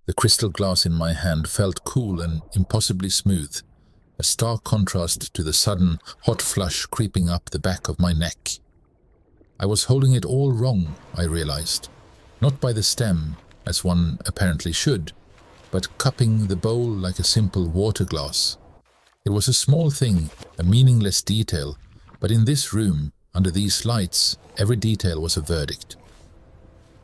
The crystal glass in my hand felt cool and impossibly smooth, a stark contrast to the sudden, hot flush creeping up the back of my neck. I was holding it all wrong, I realized. Not by the stem, as one apparently should, but cupping the bowl like a simple water glass. It was a small thing, a meaningless detail, but in this room, under these lights, every detail was a verdict.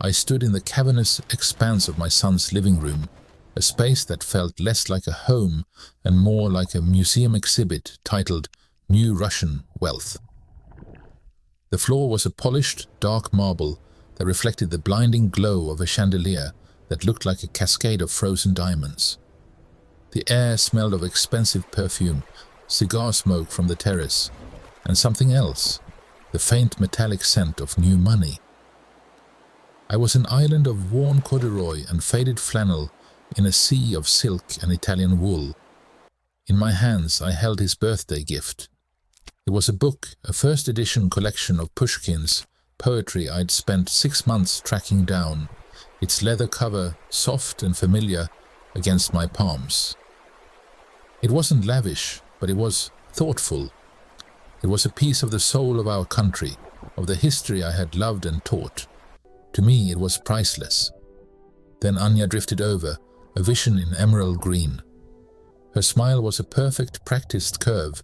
I stood in the cavernous expanse of my son's living room, a space that felt less like a home and more like a museum exhibit titled New Russian Wealth. The floor was a polished, dark marble that reflected the blinding glow of a chandelier that looked like a cascade of frozen diamonds. The air smelled of expensive perfume, cigar smoke from the terrace, and something else, the faint metallic scent of new money. I was an island of worn corduroy and faded flannel in a sea of silk and Italian wool. In my hands I held his birthday gift. It was a book, a first edition collection of Pushkin's poetry I'd spent 6 months tracking down, its leather cover soft and familiar against my palms. It wasn't lavish, but it was thoughtful. It was a piece of the soul of our country, of the history I had loved and taught. To me, it was priceless. Then Anya drifted over, a vision in emerald green. Her smile was a perfect, practiced curve,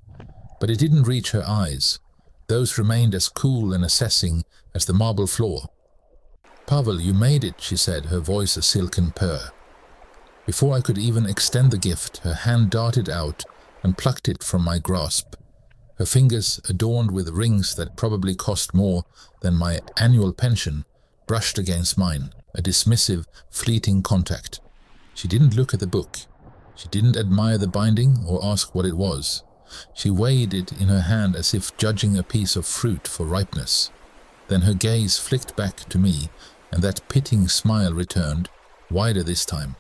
but it didn't reach her eyes. Those remained as cool and assessing as the marble floor. "Pavel, you made it," she said, her voice a silken purr. Before I could even extend the gift, her hand darted out and plucked it from my grasp. Her fingers, adorned with rings that probably cost more than my annual pension, brushed against mine, a dismissive, fleeting contact. She didn't look at the book. She didn't admire the binding or ask what it was. She weighed it in her hand as if judging a piece of fruit for ripeness. Then her gaze flicked back to me, and that pitying smile returned, wider this time.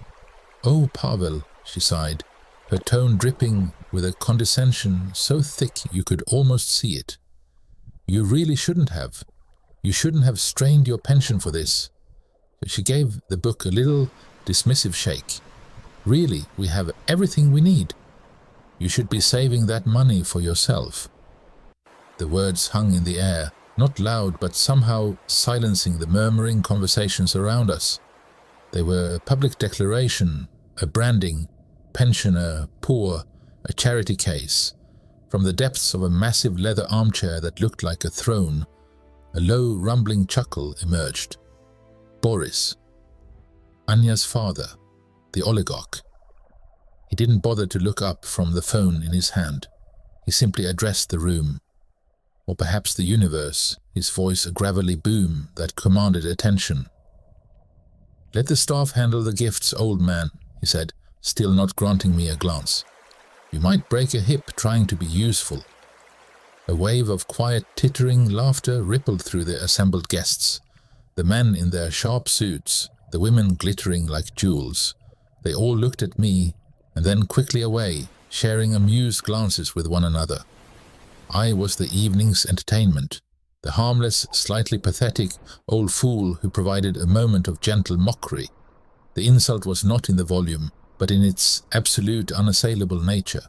"Oh, Pavel," she sighed, her tone dripping with a condescension so thick you could almost see it. "You really shouldn't have. You shouldn't have strained your pension for this." She gave the book a little dismissive shake. "Really, we have everything we need. You should be saving that money for yourself." The words hung in the air, not loud but somehow silencing the murmuring conversations around us. They were a public declaration, a branding, pensioner, poor, a charity case. From the depths of a massive leather armchair that looked like a throne, a low, rumbling chuckle emerged. Boris, Anya's father, the oligarch. He didn't bother to look up from the phone in his hand. He simply addressed the room. Or perhaps the universe, his voice a gravelly boom that commanded attention. "Let the staff handle the gifts, old man," he said, still not granting me a glance. "You might break a hip trying to be useful." A wave of quiet, tittering laughter rippled through the assembled guests. The men in their sharp suits, the women glittering like jewels. They all looked at me and then quickly away, sharing amused glances with one another. I was the evening's entertainment, the harmless, slightly pathetic old fool who provided a moment of gentle mockery. The insult was not in the volume, but in its absolute, unassailable nature.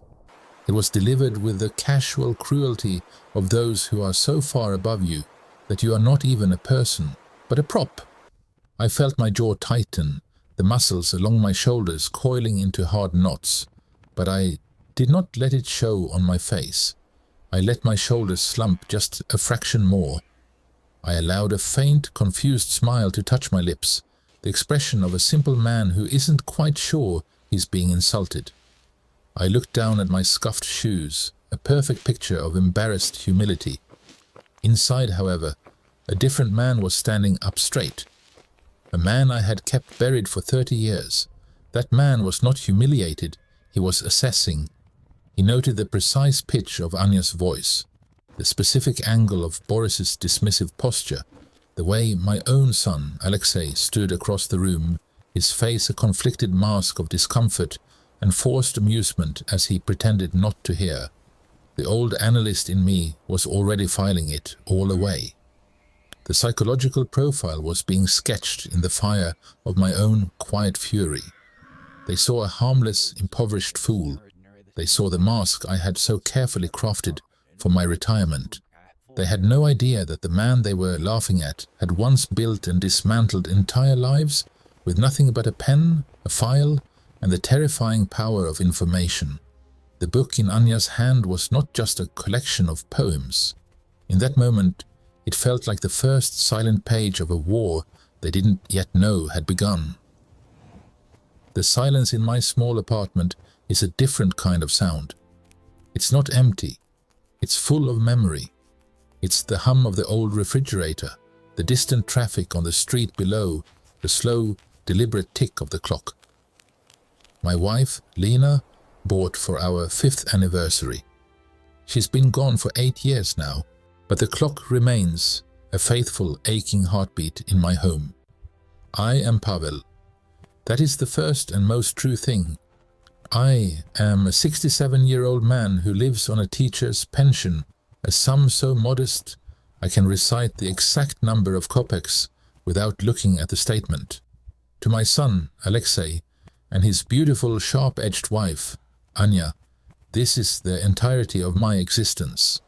It was delivered with the casual cruelty of those who are so far above you that you are not even a person, but a prop. I felt my jaw tighten, the muscles along my shoulders coiling into hard knots, but I did not let it show on my face. I let my shoulders slump just a fraction more. I allowed a faint, confused smile to touch my lips, the expression of a simple man who isn't quite sure he's being insulted. I looked down at my scuffed shoes, a perfect picture of embarrassed humility. Inside, however, a different man was standing up straight. A man I had kept buried for 30 years. That man was not humiliated, he was assessing. He noted the precise pitch of Anya's voice, the specific angle of Boris's dismissive posture, the way my own son, Alexei, stood across the room, his face a conflicted mask of discomfort and forced amusement as he pretended not to hear. The old analyst in me was already filing it all away. The psychological profile was being sketched in the fire of my own quiet fury. They saw a harmless, impoverished fool. They saw the mask I had so carefully crafted for my retirement. They had no idea that the man they were laughing at had once built and dismantled entire lives with nothing but a pen, a file, and the terrifying power of information. The book in Anya's hand was not just a collection of poems. In that moment, it felt like the first silent page of a war they didn't yet know had begun. The silence in my small apartment is a different kind of sound. It's not empty. It's full of memory. It's the hum of the old refrigerator, the distant traffic on the street below, the slow, deliberate tick of the clock. My wife, Lena, bought for our 5th anniversary. She's been gone for 8 years now, but the clock remains a faithful, aching heartbeat in my home. I am Pavel. That is the first and most true thing. I am a 67-year-old man who lives on a teacher's pension, a sum so modest I can recite the exact number of kopecks without looking at the statement. To my son, Alexei, and his beautiful, sharp-edged wife, Anya, this is the entirety of my existence.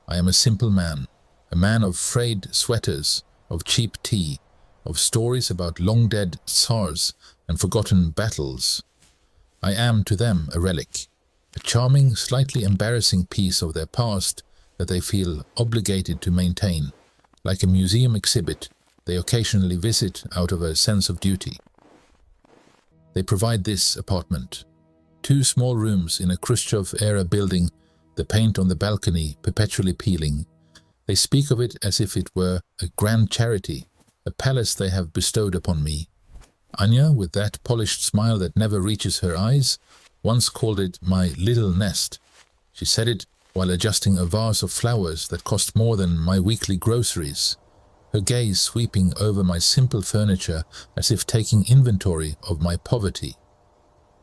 I am a simple man, a man of frayed sweaters, of cheap tea, of stories about long-dead tsars and forgotten battles. I am to them a relic, a charming, slightly embarrassing piece of their past that they feel obligated to maintain, like a museum exhibit they occasionally visit out of a sense of duty. They provide this apartment. 2 small rooms in a Khrushchev-era building, the paint on the balcony perpetually peeling. They speak of it as if it were a grand charity, a palace they have bestowed upon me. Anya, with that polished smile that never reaches her eyes, once called it my little nest. She said it while adjusting a vase of flowers that cost more than my weekly groceries, her gaze sweeping over my simple furniture as if taking inventory of my poverty.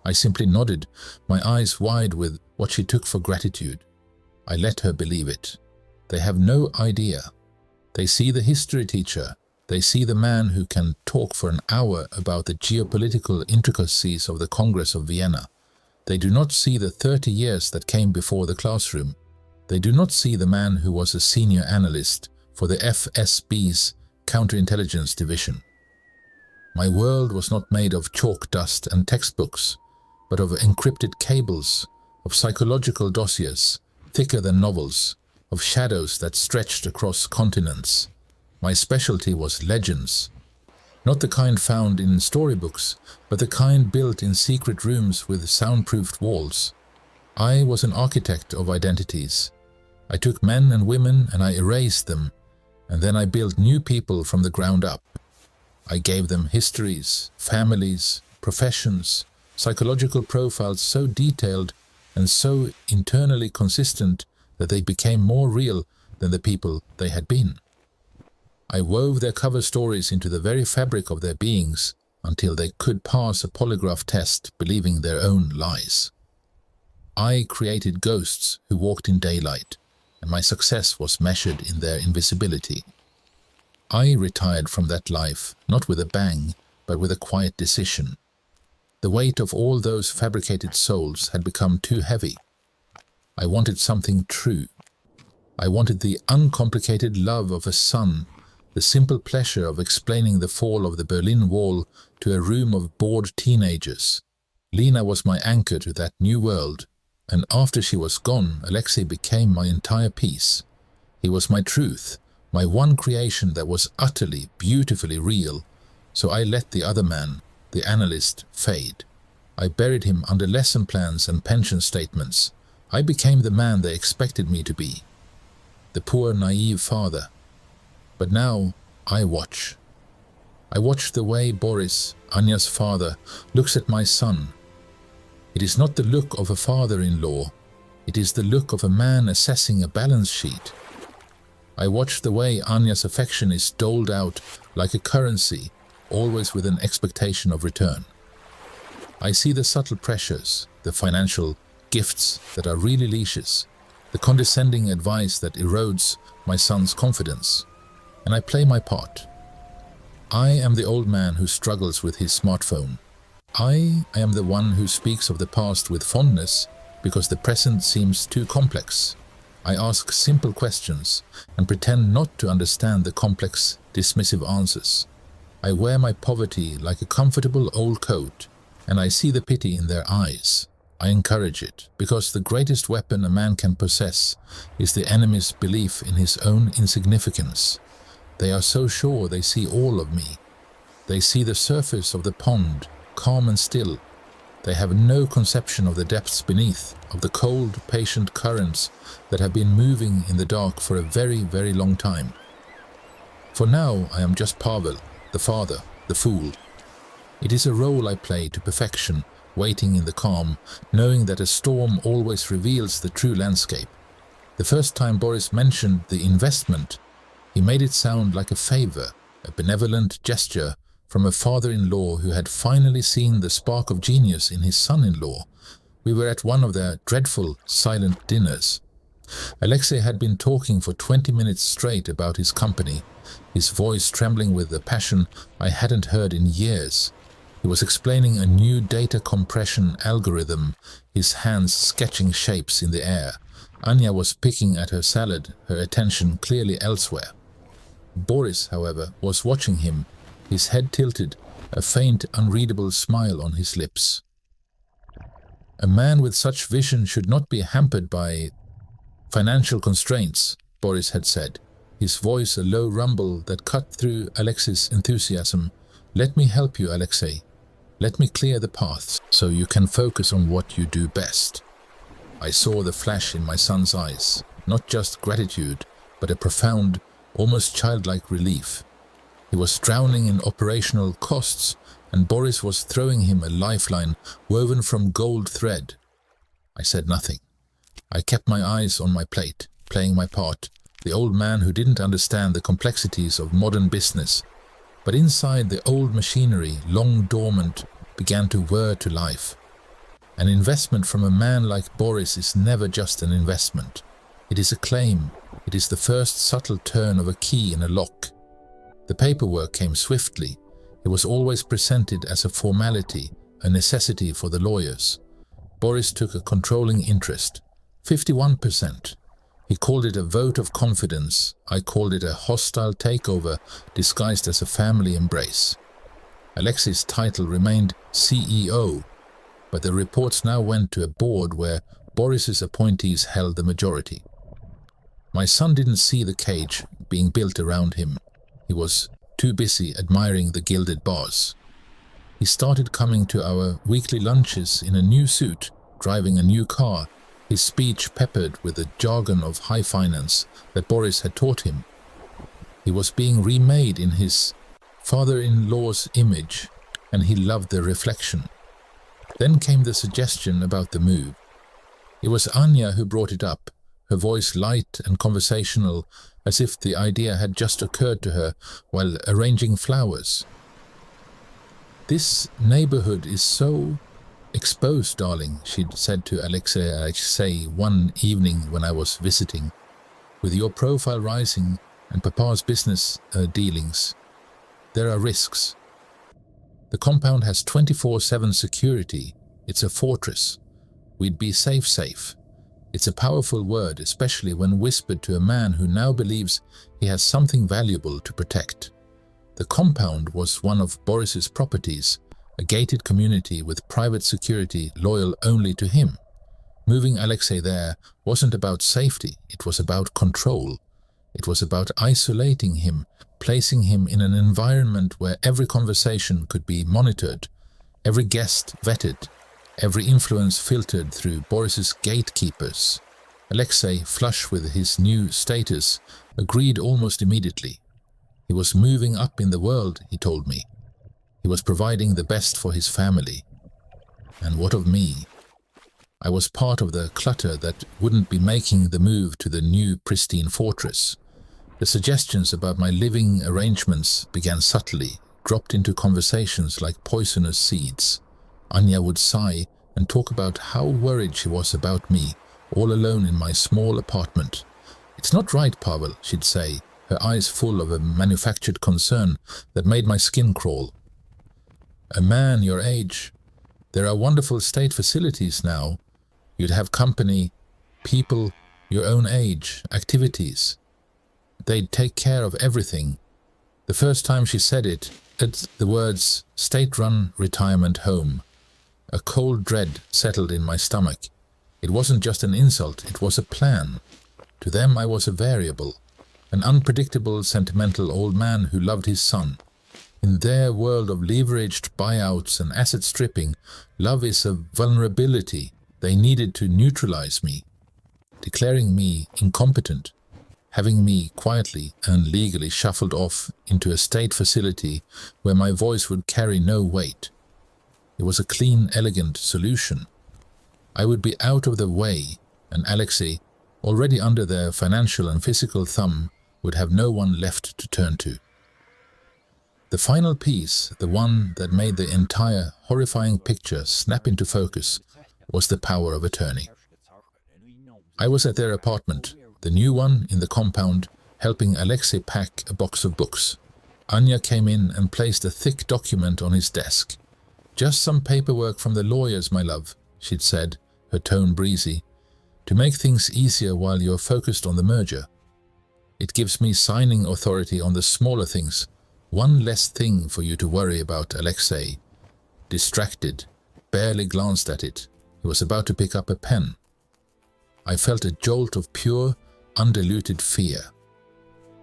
I simply nodded, my eyes wide with what she took for gratitude. I let her believe it. They have no idea. They see the history teacher. They see the man who can talk for an hour about the geopolitical intricacies of the Congress of Vienna. They do not see the 30 years that came before the classroom. They do not see the man who was a senior analyst for the FSB's counterintelligence division. My world was not made of chalk dust and textbooks, but of encrypted cables, of psychological dossiers, thicker than novels, of shadows that stretched across continents. My specialty was legends, not the kind found in storybooks, but the kind built in secret rooms with soundproofed walls. I was an architect of identities. I took men and women and I erased them, and then I built new people from the ground up. I gave them histories, families, professions, psychological profiles so detailed and so internally consistent that they became more real than the people they had been. I wove their cover stories into the very fabric of their beings until they could pass a polygraph test believing their own lies. I created ghosts who walked in daylight, and my success was measured in their invisibility. I retired from that life, not with a bang, but with a quiet decision. The weight of all those fabricated souls had become too heavy. I wanted something true. I wanted the uncomplicated love of a son, the simple pleasure of explaining the fall of the Berlin Wall to a room of bored teenagers. Lena was my anchor to that new world, and after she was gone, Alexei became my entire piece. He was my truth, my one creation that was utterly, beautifully real, so I let the other man, the analyst, fade. I buried him under lesson plans and pension statements. I became the man they expected me to be, the poor, naive father. But now I watch. I watch the way Boris, Anya's father, looks at my son. It is not the look of a father-in-law. It is the look of a man assessing a balance sheet. I watch the way Anya's affection is doled out like a currency, always with an expectation of return. I see the subtle pressures, the financial gifts that are really leashes, the condescending advice that erodes my son's confidence. And I play my part. I am the old man who struggles with his smartphone. I am the one who speaks of the past with fondness because the present seems too complex. I ask simple questions and pretend not to understand the complex, dismissive answers. I wear my poverty like a comfortable old coat, and I see the pity in their eyes. I encourage it, because the greatest weapon a man can possess is the enemy's belief in his own insignificance. They are so sure they see all of me. They see the surface of the pond, calm and still. They have no conception of the depths beneath, of the cold, patient currents that have been moving in the dark for a very, very long time. For now, I am just Pavel, the father, the fool. It is a role I play to perfection, waiting in the calm, knowing that a storm always reveals the true landscape. The first time Boris mentioned the investment, he made it sound like a favor, a benevolent gesture from a father-in-law who had finally seen the spark of genius in his son-in-law. We were at one of their dreadful, silent dinners. Alexei had been talking for 20 minutes straight about his company, his voice trembling with the passion I hadn't heard in years. He was explaining a new data compression algorithm, his hands sketching shapes in the air. Anya was picking at her salad, her attention clearly elsewhere. Boris, however, was watching him, his head tilted, a faint, unreadable smile on his lips. A man with such vision should not be hampered by financial constraints, Boris had said, his voice a low rumble that cut through Alexei's enthusiasm. Let me help you, Alexei. Let me clear the paths so you can focus on what you do best. I saw the flash in my son's eyes, not just gratitude, but a profound, almost childlike relief. He was drowning in operational costs, and Boris was throwing him a lifeline woven from gold thread. I said nothing. I kept my eyes on my plate, playing my part, the old man who didn't understand the complexities of modern business. But inside, the old machinery, long dormant, began to whir to life. An investment from a man like Boris is never just an investment. It is a claim. It is the first subtle turn of a key in a lock. The paperwork came swiftly. It was always presented as a formality, a necessity for the lawyers. Boris took a controlling interest, 51%. He called it a vote of confidence. I called it a hostile takeover disguised as a family embrace. Alexei's title remained CEO, but the reports now went to a board where Boris's appointees held the majority. My son didn't see the cage being built around him. He was too busy admiring the gilded bars. He started coming to our weekly lunches in a new suit, driving a new car, his speech peppered with the jargon of high finance that Boris had taught him. He was being remade in his father-in-law's image, and he loved the reflection. Then came the suggestion about the move. It was Anya who brought it up, her voice light and conversational, as if the idea had just occurred to her while arranging flowers. "This neighborhood is so exposed, darling," she'd said to Alexei one evening when I was visiting. "With your profile rising and Papa's business dealings, there are risks. The compound has 24/7 security. It's a fortress. We'd be safe. It's a powerful word, especially when whispered to a man who now believes he has something valuable to protect. The compound was one of Boris's properties, a gated community with private security loyal only to him. Moving Alexei there wasn't about safety, it was about control. It was about isolating him, placing him in an environment where every conversation could be monitored, every guest vetted, every influence filtered through Boris's gatekeepers. Alexei, flush with his new status, agreed almost immediately. He was moving up in the world, he told me. He was providing the best for his family. And what of me? I was part of the clutter that wouldn't be making the move to the new pristine fortress. The suggestions about my living arrangements began subtly, dropped into conversations like poisonous seeds. Anya would sigh and talk about how worried she was about me, all alone in my small apartment. "It's not right, Pavel," she'd say, her eyes full of a manufactured concern that made my skin crawl. "A man your age There are wonderful state facilities now. You'd have company, people, your own age, activities. They'd take care of everything. The first time she said it, it's the words state-run retirement home. A cold dread settled in my stomach. It wasn't just an insult, it was a plan. To them I was a variable, an unpredictable, sentimental old man who loved his son. In their world of leveraged buyouts and asset stripping, love is a vulnerability. They needed to neutralize me, declaring me incompetent, having me quietly and legally shuffled off into a state facility where my voice would carry no weight. It was a clean, elegant solution. I would be out of the way, and Alexei, already under their financial and physical thumb, would have no one left to turn to. The final piece, the one that made the entire horrifying picture snap into focus, was the power of attorney. I was at their apartment, the new one in the compound, helping Alexei pack a box of books. Anya came in and placed a thick document on his desk. "Just some paperwork from the lawyers, my love," she'd said, her tone breezy, "to make things easier while you're focused on the merger. It gives me signing authority on the smaller things. One less thing for you to worry about." Alexei, distracted, barely glanced at it. He was about to pick up a pen. I felt a jolt of pure, undiluted fear.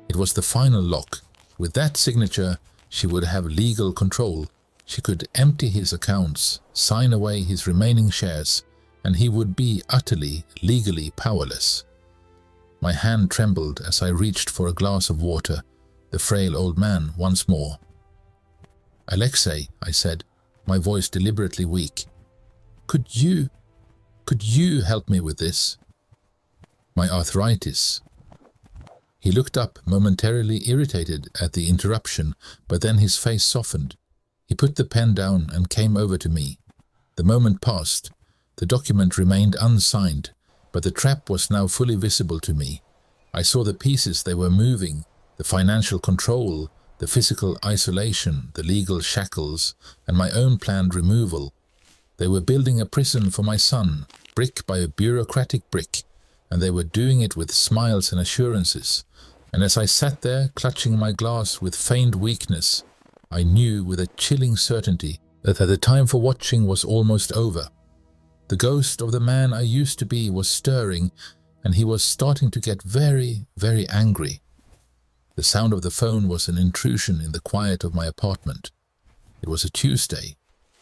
It was the final lock. With that signature, she would have legal control. She could empty his accounts, sign away his remaining shares, and he would be utterly, legally powerless. My hand trembled as I reached for a glass of water, the frail old man once more. "Alexei," I said, my voice deliberately weak, Could you help me with this? My arthritis." He looked up, momentarily irritated at the interruption, but then his face softened. He put the pen down and came over to me. The moment passed. The document remained unsigned, but the trap was now fully visible to me. I saw the pieces they were moving, the financial control, the physical isolation, the legal shackles, and my own planned removal. They were building a prison for my son, brick by a bureaucratic brick, and they were doing it with smiles and assurances. And as I sat there, clutching my glass with feigned weakness, I knew with a chilling certainty that the time for watching was almost over. The ghost of the man I used to be was stirring, and he was starting to get very, very angry. The sound of the phone was an intrusion in the quiet of my apartment. It was a Tuesday.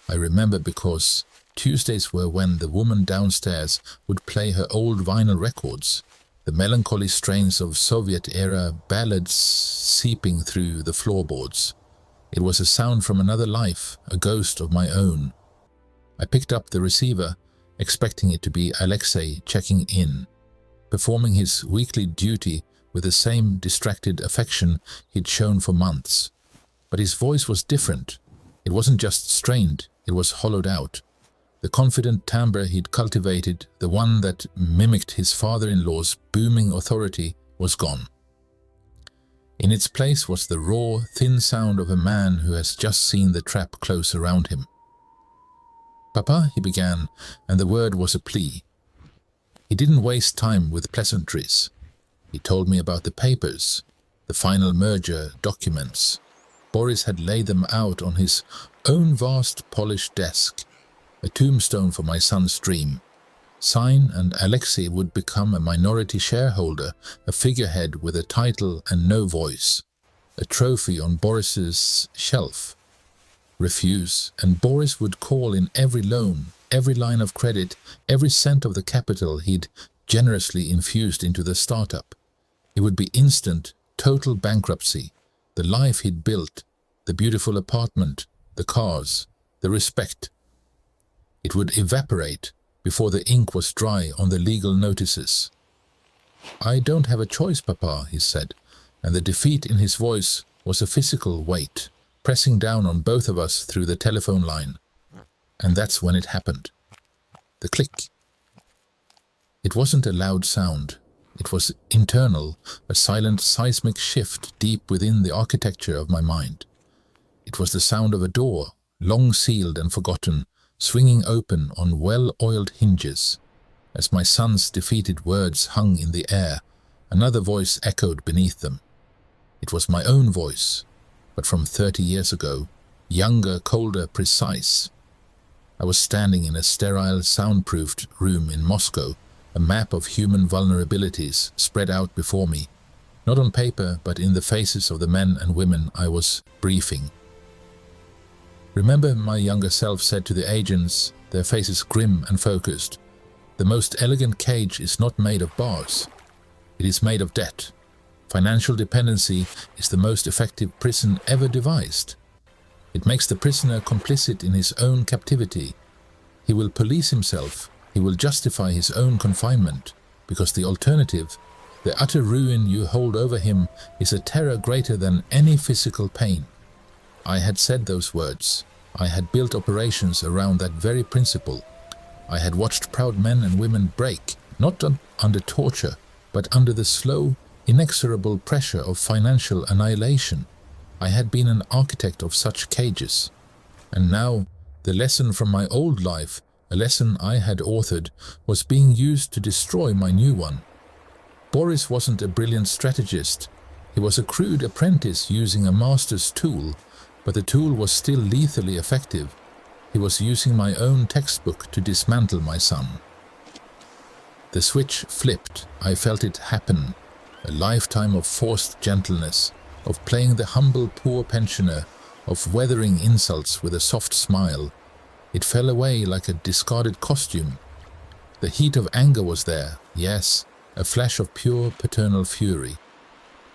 I remember because Tuesdays were when the woman downstairs would play her old vinyl records, the melancholy strains of Soviet-era ballads seeping through the floorboards. It was a sound from another life, a ghost of my own. I picked up the receiver, expecting it to be Alexei checking in, performing his weekly duty with the same distracted affection he'd shown for months. But his voice was different. It wasn't just strained, it was hollowed out. The confident timbre he'd cultivated, the one that mimicked his father-in-law's booming authority, was gone. In its place was the raw, thin sound of a man who has just seen the trap close around him. "Papa," he began, and the word was a plea. He didn't waste time with pleasantries. He told me about the papers, the final merger documents. Boris had laid them out on his own vast, polished desk, a tombstone for my son's dream. Sign, and Alexei would become a minority shareholder, a figurehead with a title and no voice, a trophy on Boris's shelf. Refuse, and Boris would call in every loan, every line of credit, every cent of the capital he'd generously infused into the startup. It would be instant, total bankruptcy. The life he'd built, the beautiful apartment, the cars, the respect. It would evaporate before the ink was dry on the legal notices. "I don't have a choice, Papa," he said, and the defeat in his voice was a physical weight, pressing down on both of us through the telephone line. And that's when it happened. The click. It wasn't a loud sound. It was internal, a silent seismic shift deep within the architecture of my mind. It was the sound of a door, long sealed and forgotten, swinging open on well-oiled hinges. As my son's defeated words hung in the air, another voice echoed beneath them. It was my own voice, but from 30 years ago, younger, colder, precise. I was standing in a sterile, soundproofed room in Moscow, a map of human vulnerabilities spread out before me, not on paper, but in the faces of the men and women I was briefing. Remember, my younger self said to the agents, their faces grim and focused, "The most elegant cage is not made of bars. It is made of debt. Financial dependency is the most effective prison ever devised. It makes the prisoner complicit in his own captivity. He will police himself, he will justify his own confinement, because the alternative, the utter ruin you hold over him, is a terror greater than any physical pain." I had said those words. I had built operations around that very principle. I had watched proud men and women break, not under torture, but under the slow, inexorable pressure of financial annihilation. I had been an architect of such cages. And now, the lesson from my old life, a lesson I had authored, was being used to destroy my new one. Boris wasn't a brilliant strategist. He was a crude apprentice using a master's tool, but the tool was still lethally effective. He was using my own textbook to dismantle my son. The switch flipped. I felt it happen. A lifetime of forced gentleness, of playing the humble poor pensioner, of weathering insults with a soft smile. It fell away like a discarded costume. The heat of anger was there, yes, a flash of pure paternal fury.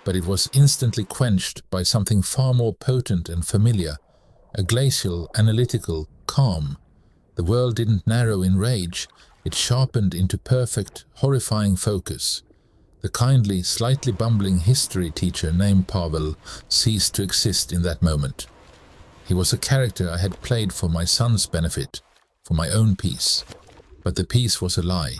But it was instantly quenched by something far more potent and familiar, a glacial, analytical calm. The world didn't narrow in rage, it sharpened into perfect, horrifying focus. The kindly, slightly bumbling history teacher named Pavel ceased to exist in that moment. He was a character I had played for my son's benefit, for my own peace. But the peace was a lie.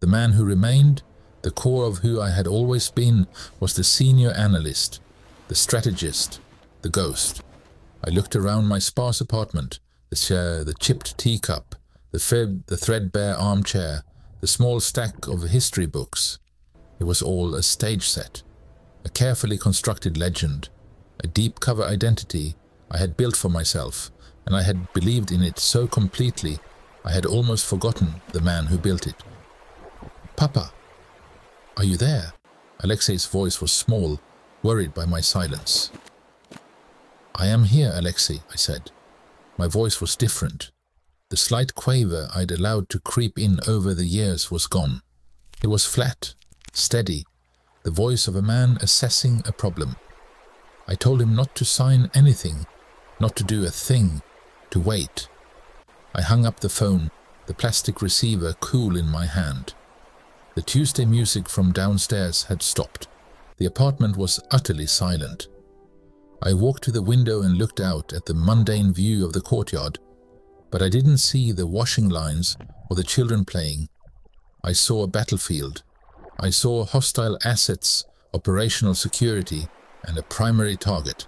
The man who remained, the core of who I had always been, was the senior analyst, the strategist, the ghost. I looked around my sparse apartment, the chair, the chipped teacup, the fib, the threadbare armchair, the small stack of history books. It was all a stage set, a carefully constructed legend, a deep cover identity I had built for myself, and I had believed in it so completely I had almost forgotten the man who built it. "Papa, are you there?" Alexei's voice was small, worried by my silence. "I am here, Alexei," I said. My voice was different. The slight quaver I'd allowed to creep in over the years was gone. It was flat, steady, the voice of a man assessing a problem. I told him not to sign anything, not to do a thing, to wait. I hung up the phone, the plastic receiver cool in my hand. The Tuesday music from downstairs had stopped. The apartment was utterly silent. I walked to the window and looked out at the mundane view of the courtyard, but I didn't see the washing lines or the children playing. I saw a battlefield. I saw hostile assets, operational security, and a primary target,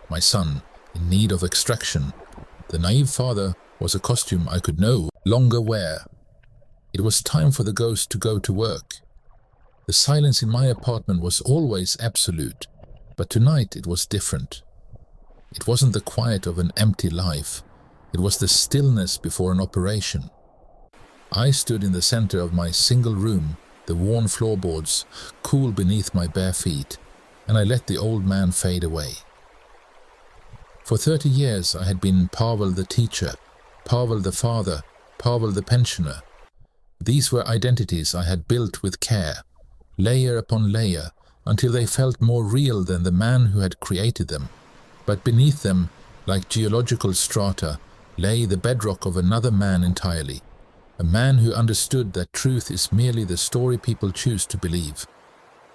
my son, in need of extraction. The naive father was a costume I could no longer wear. It was time for the ghost to go to work. The silence in my apartment was always absolute, but tonight it was different. It wasn't the quiet of an empty life. It was the stillness before an operation. I stood in the center of my single room, the worn floorboards cool beneath my bare feet, and I let the old man fade away. For 30 years I had been Pavel the teacher, Pavel the father, Pavel the pensioner. These were identities I had built with care, layer upon layer, until they felt more real than the man who had created them. But beneath them, like geological strata, lay the bedrock of another man entirely, a man who understood that truth is merely the story people choose to believe.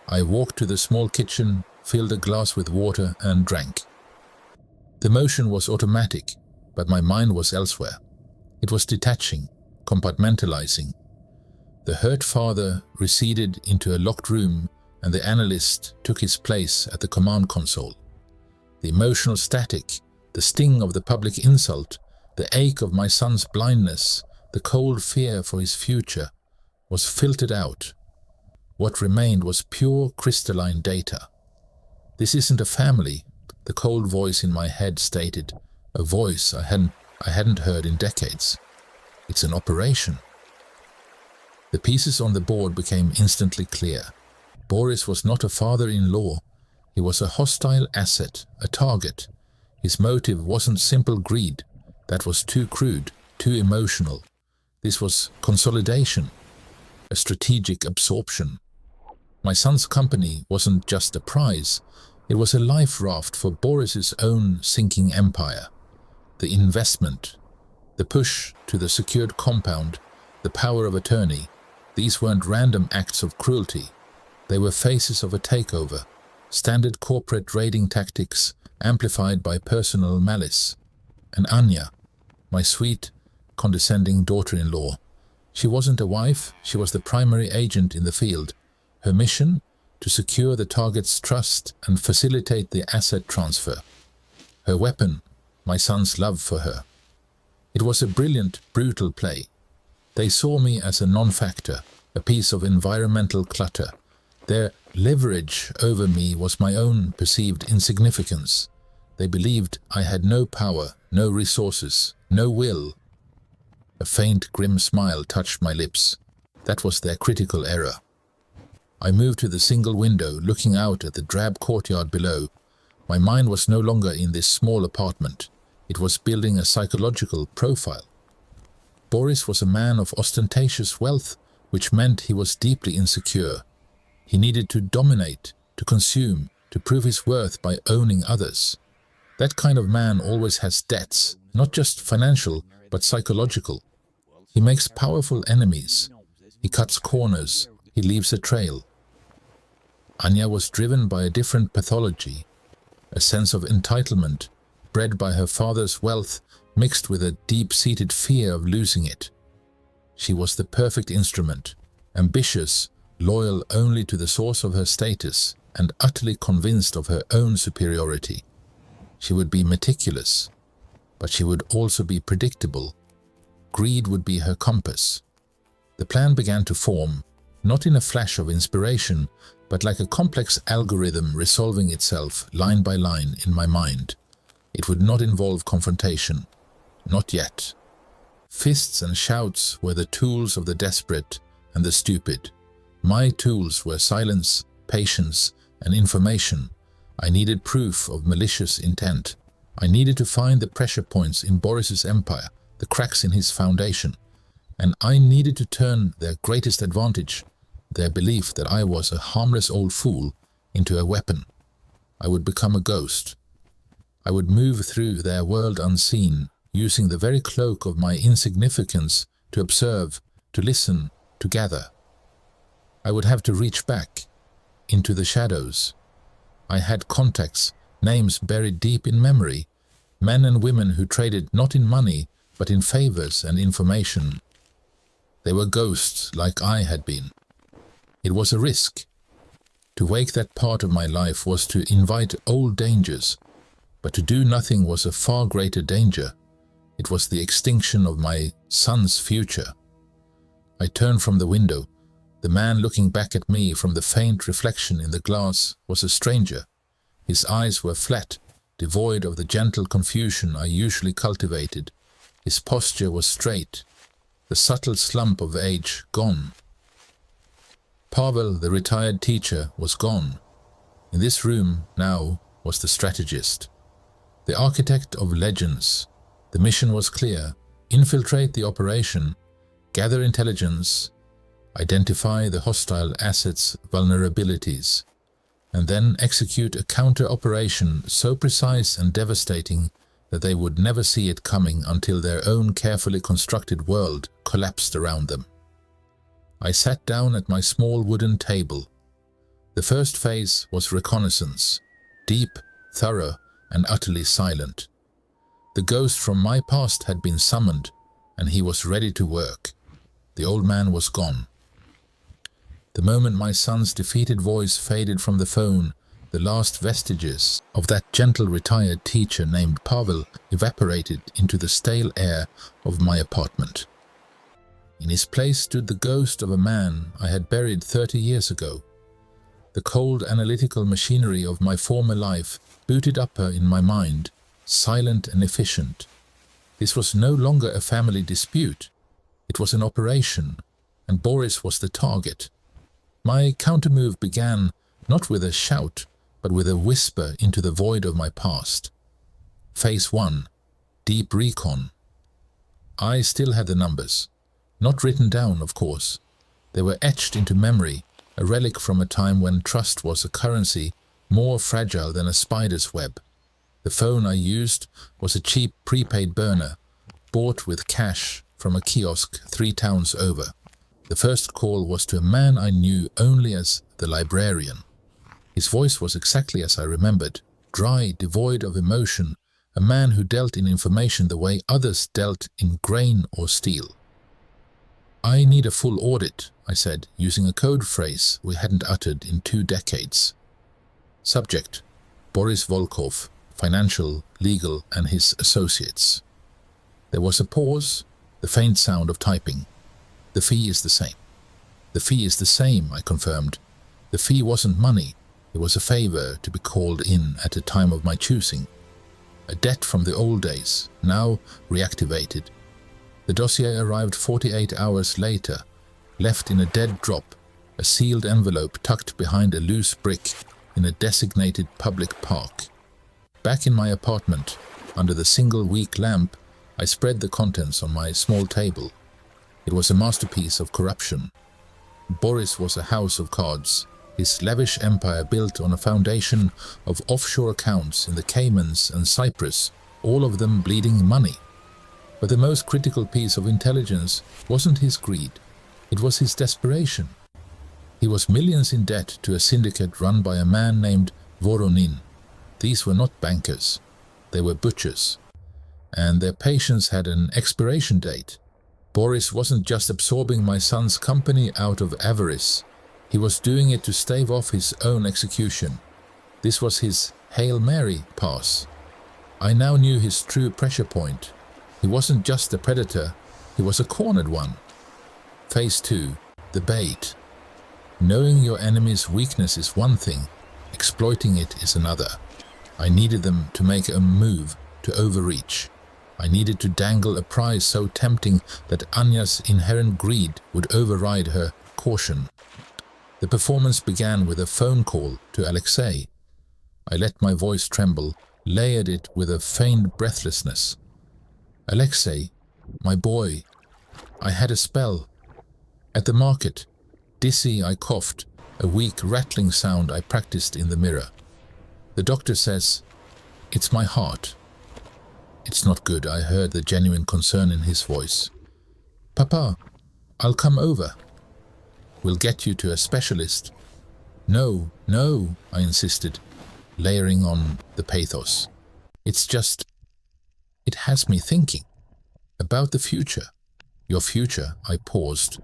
I walked to the small kitchen, filled a glass with water, and drank. The motion was automatic, but my mind was elsewhere. It was detaching, compartmentalizing. The hurt father receded into a locked room, and the analyst took his place at the command console. The emotional static, the sting of the public insult, The ache of my son's blindness, the cold fear for his future, was filtered out. What remained was pure crystalline data. "This isn't a family," the cold voice in my head stated, a voice I hadn't heard in decades. "It's an operation." The pieces on the board became instantly clear. Boris was not a father-in-law. He was a hostile asset, a target. His motive wasn't simple greed. That was too crude, too emotional. This was consolidation, a strategic absorption. My son's company wasn't just a prize. It was a life raft for Boris's own sinking empire. The investment, the push to the secured compound, the power of attorney, these weren't random acts of cruelty. They were phases of a takeover, standard corporate raiding tactics amplified by personal malice. And Anya, my sweet, condescending daughter-in-law, she wasn't a wife, she was the primary agent in the field. Her mission? To secure the target's trust and facilitate the asset transfer. Her weapon? My son's love for her. It was a brilliant, brutal play. They saw me as a non-factor, a piece of environmental clutter. Their leverage over me was my own perceived insignificance. They believed I had no power, no resources, no will. A faint, grim smile touched my lips. That was their critical error. I moved to the single window, looking out at the drab courtyard below. My mind was no longer in this small apartment. It was building a psychological profile. Boris was a man of ostentatious wealth, which meant he was deeply insecure. He needed to dominate, to consume, to prove his worth by owning others. That kind of man always has debts, not just financial, but psychological. He makes powerful enemies. He cuts corners. He leaves a trail. Anya was driven by a different pathology, a sense of entitlement, bred by her father's wealth, mixed with a deep-seated fear of losing it. She was the perfect instrument, ambitious, loyal only to the source of her status, and utterly convinced of her own superiority. She would be meticulous, but she would also be predictable. Greed would be her compass. The plan began to form, not in a flash of inspiration, but like a complex algorithm resolving itself line by line in my mind. It would not involve confrontation. Not yet. Fists and shouts were the tools of the desperate and the stupid. My tools were silence, patience, and information. I needed proof of malicious intent. I needed to find the pressure points in Boris's empire, the cracks in his foundation. And I needed to turn their greatest advantage, their belief that I was a harmless old fool, into a weapon. I would become a ghost. I would move through their world unseen, using the very cloak of my insignificance to observe, to listen, to gather. I would have to reach back, into the shadows. I had contacts, names buried deep in memory, men and women who traded not in money, but in favors and information. They were ghosts like I had been. It was a risk. To wake that part of my life was to invite old dangers, but to do nothing was a far greater danger. It was the extinction of my son's future. I turned from the window. The man looking back at me from the faint reflection in the glass was a stranger. His eyes were flat, devoid of the gentle confusion I usually cultivated. His posture was straight, the subtle slump of age gone. Pavel, the retired teacher, was gone. In this room now was the strategist, the architect of legends. The mission was clear: infiltrate the operation, gather intelligence, identify the hostile assets' vulnerabilities, and then execute a counter-operation so precise and devastating that they would never see it coming until their own carefully constructed world collapsed around them. I sat down at my small wooden table. The first phase was reconnaissance, deep, thorough, and utterly silent. The ghost from my past had been summoned, and he was ready to work. The old man was gone. The moment my son's defeated voice faded from the phone, The last vestiges of that gentle retired teacher named Pavel evaporated into the stale air of my apartment. In his place stood the ghost of a man I had buried 30 years ago. The cold analytical machinery of my former life booted up in my mind, silent and efficient. This was no longer a family dispute. It was an operation, and Boris was the target. My countermove began not with a shout, but with a whisper into the void of my past. Phase 1. Deep Recon. I still had the numbers. Not written down, of course. They were etched into memory, a relic from a time when trust was a currency more fragile than a spider's web. The phone I used was a cheap prepaid burner, bought with cash from a kiosk 3 towns over. The first call was to a man I knew only as the librarian. His voice was exactly as I remembered, dry, devoid of emotion, a man who dealt in information the way others dealt in grain or steel. "I need a full audit," I said, using a code phrase we hadn't uttered in 2 decades. Subject: Boris Volkov, financial, legal, and his associates. There was a pause, the faint sound of typing. "The fee is the same." "The fee is the same," I confirmed. "The fee wasn't money. It was a favor to be called in at a time of my choosing. A debt from the old days, now reactivated." The dossier arrived 48 hours later, left in a dead drop, a sealed envelope tucked behind a loose brick in a designated public park. Back in my apartment, under the single weak lamp, I spread the contents on my small table. It was a masterpiece of corruption. Boris was a house of cards, his lavish empire built on a foundation of offshore accounts in the Caymans and Cyprus, all of them bleeding money. But the most critical piece of intelligence wasn't his greed, it was his desperation. He was millions in debt to a syndicate run by a man named Voronin. These were not bankers, they were butchers, and their patience had an expiration date. Boris wasn't just absorbing my son's company out of avarice, he was doing it to stave off his own execution. This was his Hail Mary pass. I now knew his true pressure point. He wasn't just a predator, he was a cornered one. Phase 2. The bait. Knowing your enemy's weakness is one thing, exploiting it is another. I needed them to make a move, to overreach. I needed to dangle a prize so tempting that Anya's inherent greed would override her caution. The performance began with a phone call to Alexei. I let my voice tremble, layered it with a feigned breathlessness. "Alexei, my boy, I had a spell. At the market, dizzy, I coughed, a weak rattling sound I practiced in the mirror. The doctor says, it's my heart." "It's not good," I heard the genuine concern in his voice. "Papa, I'll come over." "We'll get you to a specialist." No, I insisted, layering on the pathos. "It's just, it has me thinking. About the future." "Your future," I paused,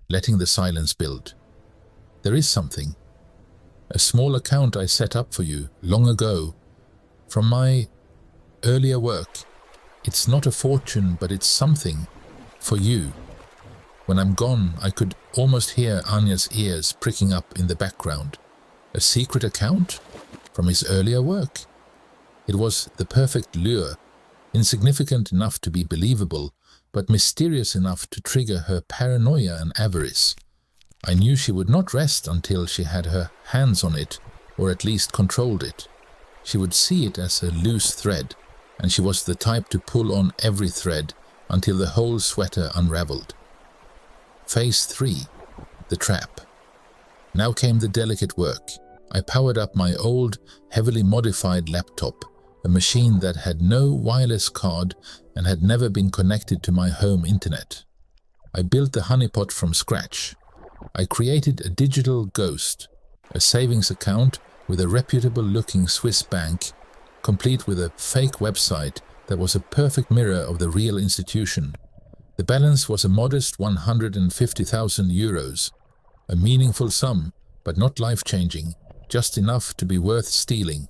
letting the silence build. "There is something. A small account I set up for you long ago, from my earlier work. It's not a fortune, but it's something for you." When I'm gone, I could almost hear Anya's ears pricking up in the background. A secret account? From his earlier work? It was the perfect lure, insignificant enough to be believable, but mysterious enough to trigger her paranoia and avarice. I knew she would not rest until she had her hands on it, or at least controlled it. She would see it as a loose thread, and she was the type to pull on every thread until the whole sweater unraveled. Phase 3. The trap. Now came the delicate work. I powered up my old, heavily modified laptop, a machine that had no wireless card and had never been connected to my home internet. I built the Honeypot from scratch. I created a digital ghost, a savings account with a reputable-looking Swiss bank, complete with a fake website that was a perfect mirror of the real institution. The balance was a modest 150,000 euros, a meaningful sum, but not life-changing, just enough to be worth stealing.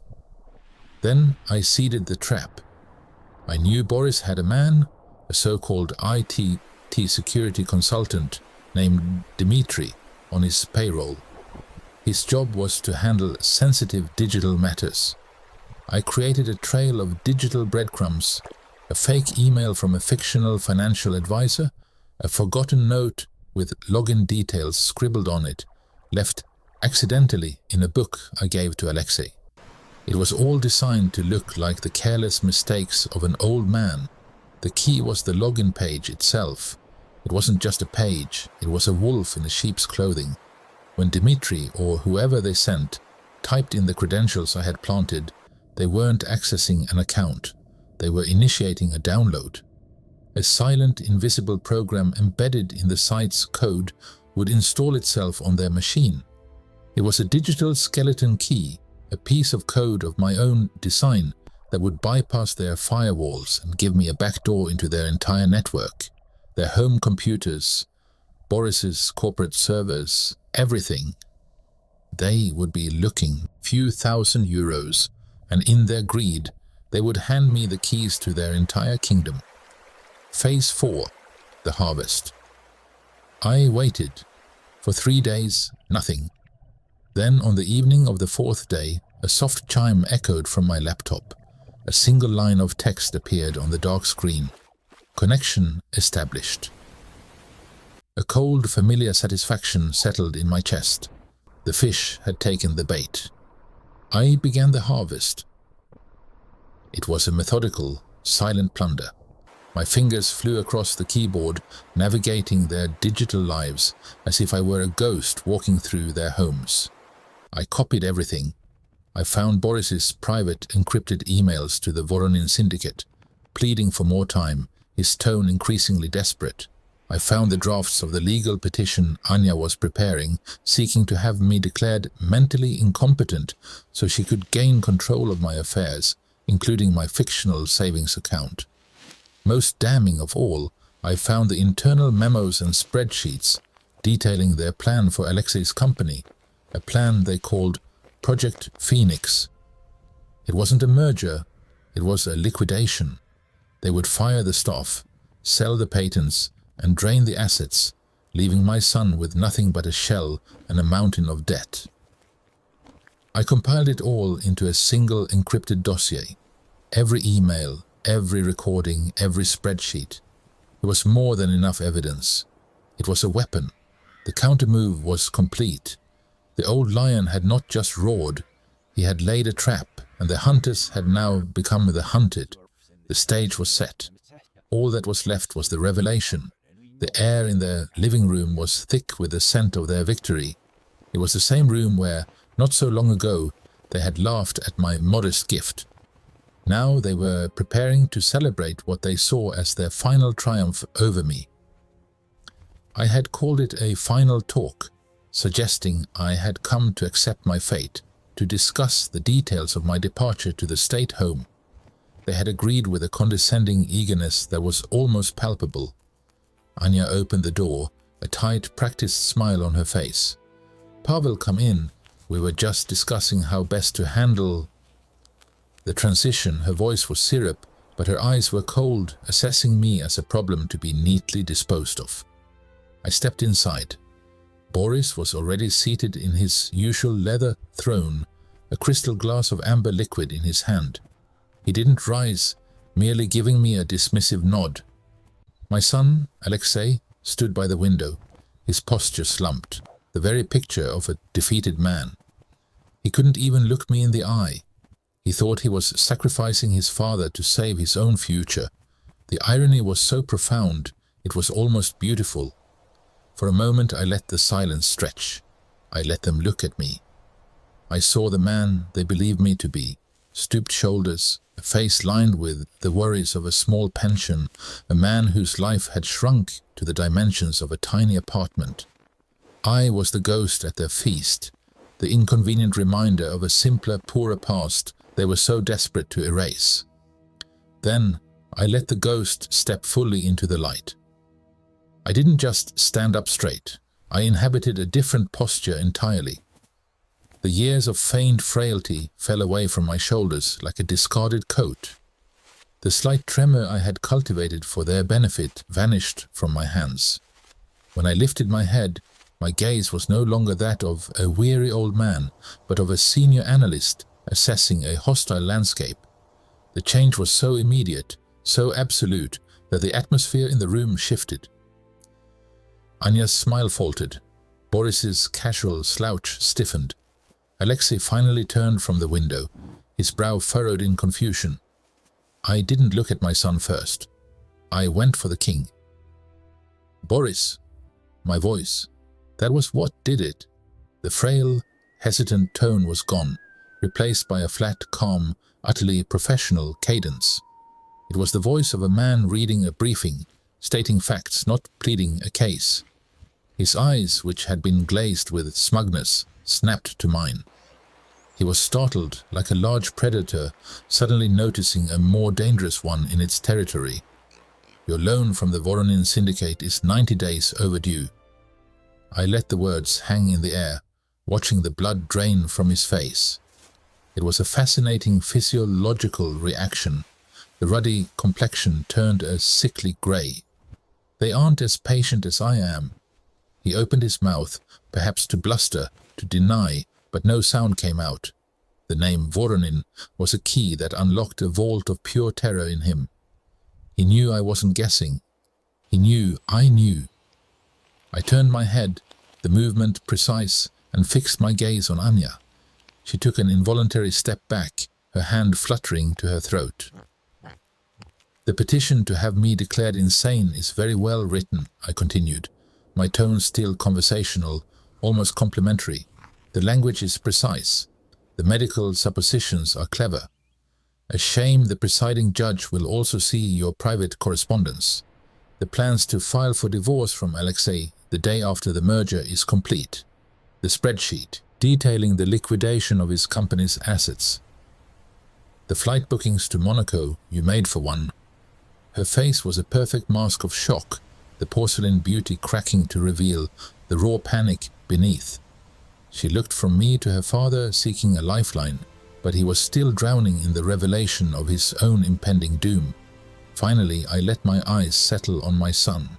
Then I seeded the trap. I knew Boris had a man, a so-called IT security consultant named Dmitri, on his payroll. His job was to handle sensitive digital matters. I created a trail of digital breadcrumbs, a fake email from a fictional financial advisor, a forgotten note with login details scribbled on it, left accidentally in a book I gave to Alexei. It was all designed to look like the careless mistakes of an old man. The key was the login page itself. It wasn't just a page, it was a wolf in a sheep's clothing. When Dmitri, or whoever they sent, typed in the credentials I had planted, they weren't accessing an account. They were initiating a download. A silent, invisible program embedded in the site's code would install itself on their machine. It was a digital skeleton key, a piece of code of my own design that would bypass their firewalls and give me a backdoor into their entire network, their home computers, Boris's corporate servers, everything. They would be looking few thousand euros, and in their greed, they would hand me the keys to their entire kingdom. Phase 4, the harvest. I waited. For 3 days, nothing. Then, on the evening of the 4th day, a soft chime echoed from my laptop. A single line of text appeared on the dark screen. Connection established. A cold, familiar satisfaction settled in my chest. The fish had taken the bait. I began the harvest. It was a methodical, silent plunder. My fingers flew across the keyboard, navigating their digital lives as if I were a ghost walking through their homes. I copied everything. I found Boris's private encrypted emails to the Voronin syndicate, pleading for more time, his tone increasingly desperate. I found the drafts of the legal petition Anya was preparing, seeking to have me declared mentally incompetent so she could gain control of my affairs, including my fictional savings account. Most damning of all, I found the internal memos and spreadsheets detailing their plan for Alexei's company, a plan they called Project Phoenix. It wasn't a merger, it was a liquidation. They would fire the staff, sell the patents, and drain the assets, leaving my son with nothing but a shell and a mountain of debt. I compiled it all into a single encrypted dossier. Every email, every recording, every spreadsheet. It was more than enough evidence. It was a weapon. The countermove was complete. The old lion had not just roared, he had laid a trap, and the hunters had now become the hunted. The stage was set. All that was left was the revelation. The air in their living room was thick with the scent of their victory. It was the same room where, not so long ago, they had laughed at my modest gift. Now they were preparing to celebrate what they saw as their final triumph over me. I had called it a final talk, suggesting I had come to accept my fate, to discuss the details of my departure to the state home. They had agreed with a condescending eagerness that was almost palpable. Anya opened the door, a tight, practiced smile on her face. "Pavel, come in. We were just discussing how best to handle..." The transition, her voice was syrup, but her eyes were cold, assessing me as a problem to be neatly disposed of. I stepped inside. Boris was already seated in his usual leather throne, a crystal glass of amber liquid in his hand. He didn't rise, merely giving me a dismissive nod. My son, Alexei, stood by the window, his posture slumped, the very picture of a defeated man. He couldn't even look me in the eye. He thought he was sacrificing his father to save his own future. The irony was so profound, it was almost beautiful. For a moment I let the silence stretch. I let them look at me. I saw the man they believed me to be, stooped shoulders, a face lined with the worries of a small pension, a man whose life had shrunk to the dimensions of a tiny apartment. I was the ghost at their feast, the inconvenient reminder of a simpler, poorer past they were so desperate to erase. Then I let the ghost step fully into the light. I didn't just stand up straight. I inhabited a different posture entirely. The years of feigned frailty fell away from my shoulders like a discarded coat. The slight tremor I had cultivated for their benefit vanished from my hands. When I lifted my head, my gaze was no longer that of a weary old man, but of a senior analyst assessing a hostile landscape. The change was so immediate, so absolute, that the atmosphere in the room shifted. Anya's smile faltered. Boris's casual slouch stiffened. Alexei finally turned from the window, his brow furrowed in confusion. I didn't look at my son first. I went for the king. Boris, my voice. That was what did it. The frail, hesitant tone was gone, replaced by a flat, calm, utterly professional cadence. It was the voice of a man reading a briefing, stating facts, not pleading a case. His eyes, which had been glazed with smugness, snapped to mine. He was startled, like a large predator suddenly noticing a more dangerous one in its territory. Your loan from the Voronin syndicate is 90 days overdue. I let the words hang in the air, watching the blood drain from his face. It was a fascinating physiological reaction. The ruddy complexion turned a sickly grey. They aren't as patient as I am. He opened his mouth, perhaps to bluster, to deny, but no sound came out. The name Voronin was a key that unlocked a vault of pure terror in him. He knew I wasn't guessing. He knew I knew. I turned my head, the movement precise, and fixed my gaze on Anya. She took an involuntary step back, her hand fluttering to her throat. The petition to have me declared insane is very well written, I continued, my tone still conversational, almost complimentary. The language is precise. The medical suppositions are clever. A shame the presiding judge will also see your private correspondence. The plans to file for divorce from Alexei the day after the merger is complete. The spreadsheet detailing the liquidation of his company's assets. The flight bookings to Monaco you made for one. Her face was a perfect mask of shock, the porcelain beauty cracking to reveal the raw panic beneath. She looked from me to her father seeking a lifeline, but he was still drowning in the revelation of his own impending doom. Finally, I let my eyes settle on my son.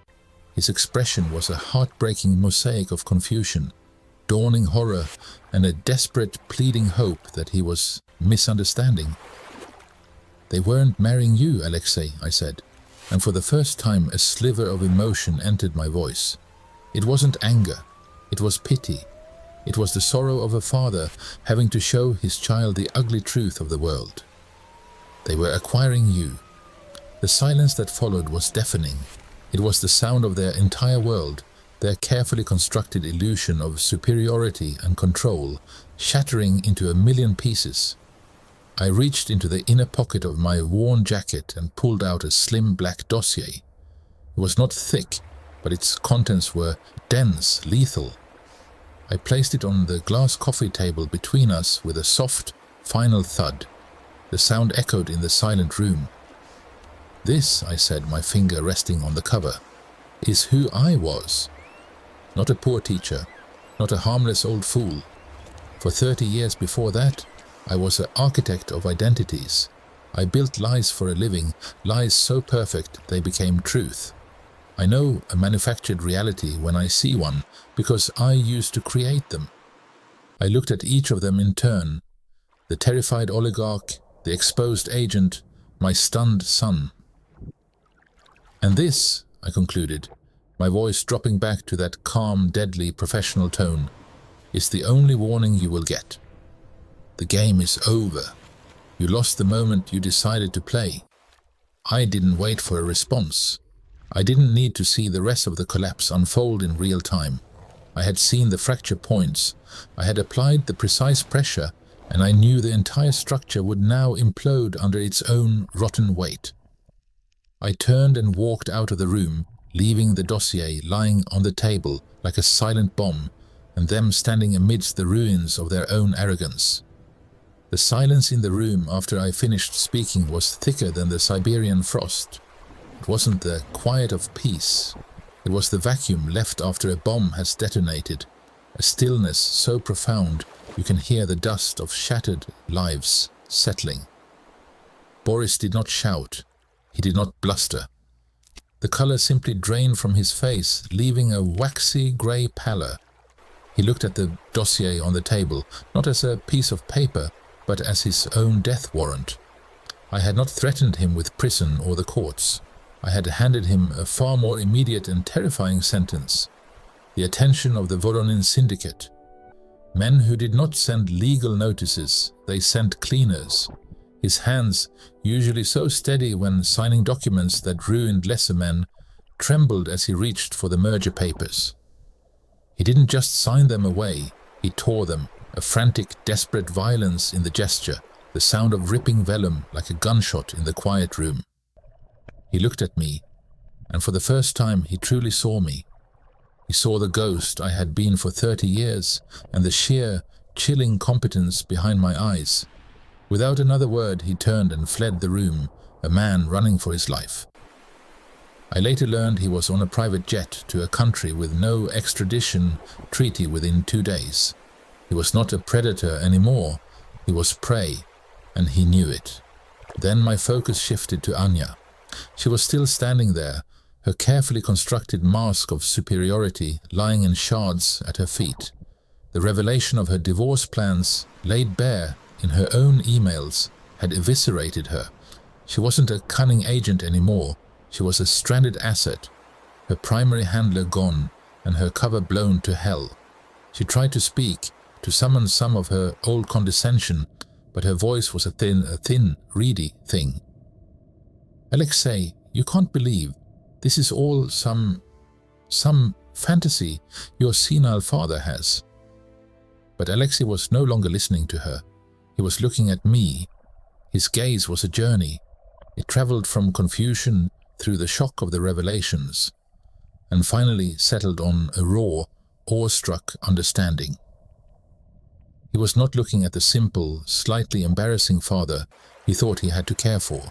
His expression was a heartbreaking mosaic of confusion, dawning horror, and a desperate pleading hope that he was misunderstanding. They weren't marrying you, Alexei, I said, and for the first time a sliver of emotion entered my voice. It wasn't anger, it was pity. It was the sorrow of a father having to show his child the ugly truth of the world. They were acquiring you. The silence that followed was deafening. It was the sound of their entire world, their carefully constructed illusion of superiority and control, shattering into a million pieces. I reached into the inner pocket of my worn jacket and pulled out a slim black dossier. It was not thick, but its contents were dense, lethal. I placed it on the glass coffee table between us with a soft, final thud. The sound echoed in the silent room. This, I said, my finger resting on the cover, is who I was. Not a poor teacher, not a harmless old fool. For 30 years before that, I was an architect of identities. I built lies for a living, lies so perfect they became truth. I know a manufactured reality when I see one, because I used to create them. I looked at each of them in turn. The terrified oligarch, the exposed agent, my stunned son. And this, I concluded, my voice dropping back to that calm, deadly professional tone, is the only warning you will get. The game is over. You lost the moment you decided to play. I didn't wait for a response. I didn't need to see the rest of the collapse unfold in real time. I had seen the fracture points. I had applied the precise pressure, and I knew the entire structure would now implode under its own rotten weight. I turned and walked out of the room, leaving the dossier lying on the table like a silent bomb, and them standing amidst the ruins of their own arrogance. The silence in the room after I finished speaking was thicker than the Siberian frost. It wasn't the quiet of peace. It was the vacuum left after a bomb has detonated, a stillness so profound You can hear the dust of shattered lives settling. Boris did not shout. He did not bluster. The color simply drained from his face, leaving a waxy grey pallor. He looked at the dossier on the table, not as a piece of paper, but as his own death warrant. I had not threatened him with prison or the courts. I had handed him a far more immediate and terrifying sentence. The attention of the Voronin syndicate. Men who did not send legal notices, they sent cleaners. His hands, usually so steady when signing documents that ruined lesser men, trembled as he reached for the merger papers. He didn't just sign them away, he tore them, a frantic, desperate violence in the gesture, the sound of ripping vellum like a gunshot in the quiet room. He looked at me, and for the first time he truly saw me. He saw the ghost I had been for 30 years, and the sheer, chilling competence behind my eyes. Without another word, he turned and fled the room, a man running for his life. I later learned he was on a private jet to a country with no extradition treaty within 2 days. He was not a predator anymore, he was prey, and he knew it. Then my focus shifted to Anya. She was still standing there, her carefully constructed mask of superiority lying in shards at her feet. The revelation of her divorce plans, laid bare in her own emails, had eviscerated her. She wasn't a cunning agent anymore. She was a stranded asset, her primary handler gone and her cover blown to hell. She tried to speak, to summon some of her old condescension, but her voice was a thin, reedy thing. Alexei, you can't believe. This is all some fantasy your senile father has. But Alexei was no longer listening to her. He was looking at me. His gaze was a journey. It traveled from confusion through the shock of the revelations, and finally settled on a raw, awestruck understanding. He was not looking at the simple, slightly embarrassing father he thought he had to care for.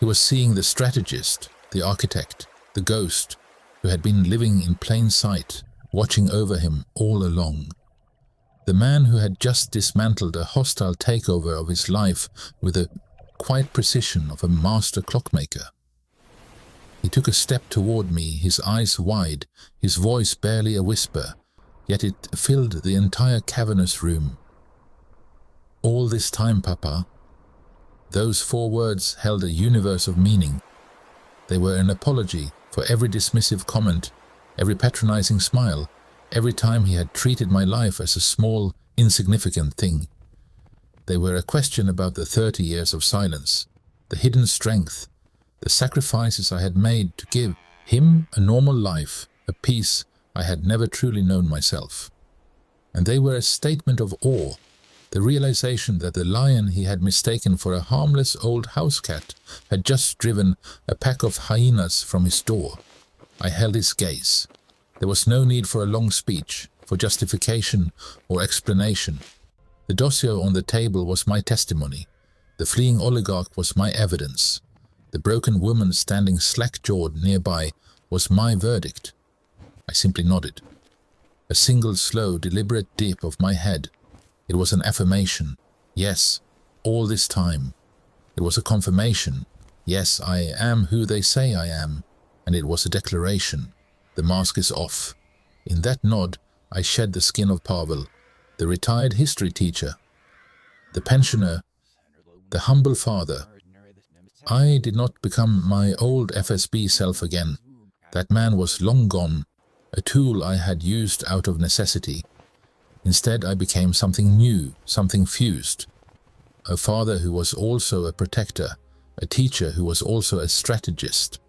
He was seeing the strategist, the architect, the ghost, who had been living in plain sight, watching over him all along. The man who had just dismantled a hostile takeover of his life with the quiet precision of a master clockmaker. He took a step toward me, his eyes wide, his voice barely a whisper, yet it filled the entire cavernous room. All this time, Papa. Those 4 words held a universe of meaning. They were an apology for every dismissive comment, every patronizing smile, every time he had treated my life as a small, insignificant thing. They were a question about the 30 years of silence, the hidden strength, the sacrifices I had made to give him a normal life, a peace I had never truly known myself. And they were a statement of awe, the realization that the lion he had mistaken for a harmless old house cat had just driven a pack of hyenas from his door. I held his gaze. There was no need for a long speech, for justification or explanation. The dossier on the table was my testimony. The fleeing oligarch was my evidence. The broken woman standing slack-jawed nearby was my verdict. I simply nodded. A single slow, deliberate dip of my head. It was an affirmation. Yes, all this time. It was a confirmation. Yes, I am who they say I am. And it was a declaration. The mask is off. In that nod, I shed the skin of Pavel, the retired history teacher, the pensioner, the humble father. I did not become my old FSB self again. That man was long gone, a tool I had used out of necessity. Instead, I became something new, something fused. A father who was also a protector, a teacher who was also a strategist.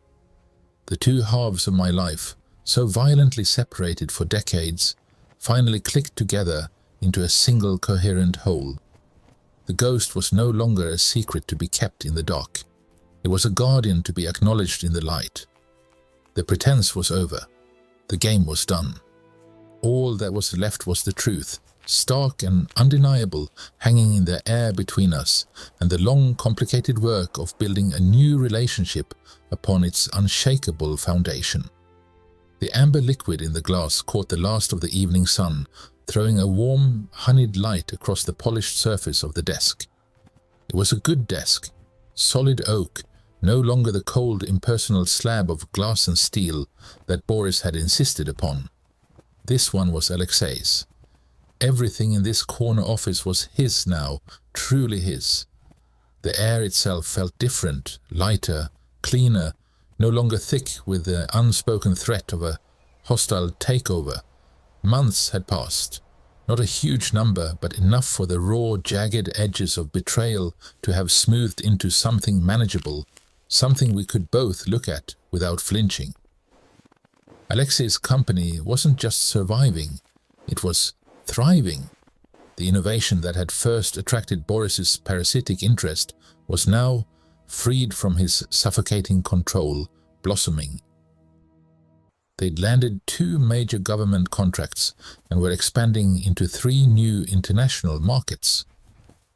The 2 halves of my life, so violently separated for decades, finally clicked together into a single coherent whole. The ghost was no longer a secret to be kept in the dark. It was a guardian to be acknowledged in the light. The pretense was over. The game was done. All that was left was the truth, stark and undeniable, hanging in the air between us, and the long, complicated work of building a new relationship upon its unshakable foundation. The amber liquid in the glass caught the last of the evening sun, throwing a warm, honeyed light across the polished surface of the desk. It was a good desk, solid oak, no longer the cold, impersonal slab of glass and steel that Boris had insisted upon. This one was Alexei's. Everything in this corner office was his now, truly his. The air itself felt different, lighter, cleaner, no longer thick with the unspoken threat of a hostile takeover. Months had passed. Not a huge number, but enough for the raw, jagged edges of betrayal to have smoothed into something manageable, something we could both look at without flinching. Alexei's company wasn't just surviving, it was thriving. The innovation that had first attracted Boris's parasitic interest was now, freed from his suffocating control, blossoming. They'd landed 2 major government contracts and were expanding into 3 new international markets.